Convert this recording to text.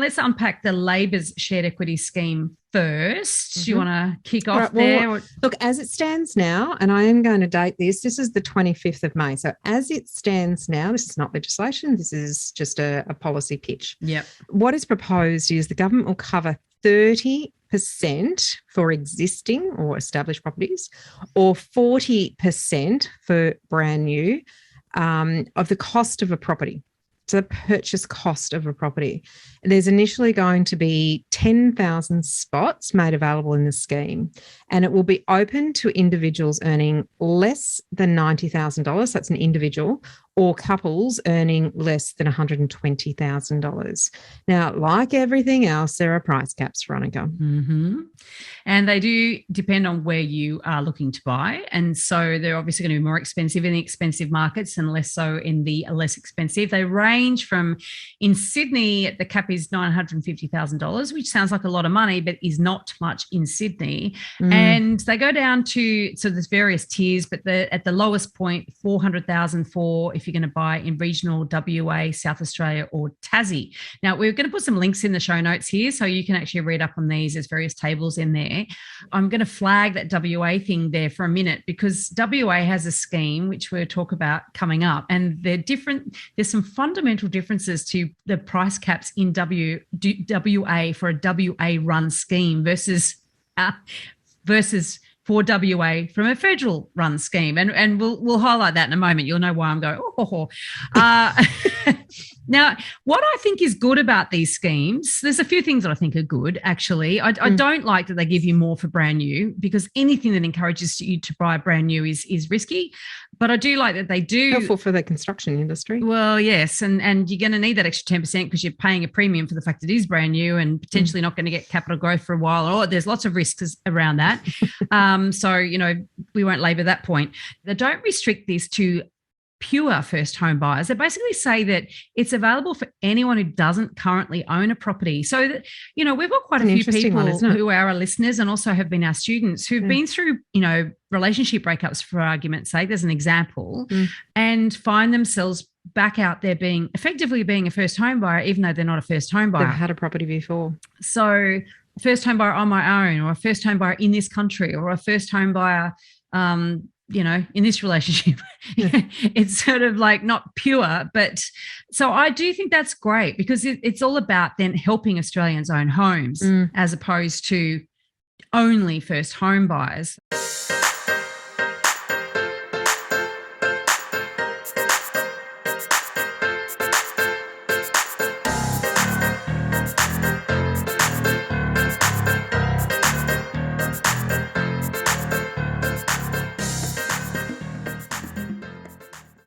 Let's unpack the Labor's shared equity scheme first. Do you want to kick All off right. Well, there? look, as it stands now, and I am going to date this is the 25th of May. So, as it stands now, this is not legislation, this is just a policy pitch. Yep. What is proposed is the government will cover 30% for existing or established properties, or 40% for brand new of the cost of a property. So the purchase cost of a property. There's initially going to be 10,000 spots made available in the scheme, and it will be open to individuals earning less than $90,000. That's an individual, or couples earning less than $120,000. Now, like everything else, there are price caps, Veronica. Mm-hmm. And they do depend on where you are looking to buy. And so they're obviously going to be more expensive in the expensive markets and less so in the less expensive. They range from, in Sydney, the cap is $950,000, which sounds like a lot of money, but is not much in Sydney. And they go down to, so there's various tiers, but at the lowest point, $400,000 for if you're going to buy in regional WA, South Australia, or Tassie. Now, we're going to put some links in the show notes here so you can actually read up on these. There's various tables in there. I'm going to flag that WA thing there for a minute because WA has a scheme, which we'll talk about coming up, and they're different. There's some fundamental differences to the price caps in WA for a WA run scheme versus for WA from a federal run scheme. And we'll highlight that in a moment. You'll know why I'm going, Now, what I think is good about these schemes, there's a few things that I think are good, actually. I don't like that they give you more for brand new because anything that encourages you to buy brand new is risky. But I do like that they do. Helpful for the construction industry. Well, yes. And you're going to need that extra 10% because you're paying a premium for the fact it is brand new and potentially not going to get capital growth for a while. Or there's lots of risks around that. So, we won't labour that point. They don't restrict this to pure first home buyers. They basically say that it's available for anyone who doesn't currently own a property. So that, we've got quite a few people who are our listeners and also have been our students who've been through, relationship breakups, for argument's sake, there's an example, and find themselves back out there being a first home buyer, even though they're not a first home buyer. They've had a property before. So first home buyer on my own, or a first home buyer in this country, or a first home buyer, in this relationship. It's sort of like not pure, but so I do think that's great because it's all about then helping Australians own homes as opposed to only first home buyers.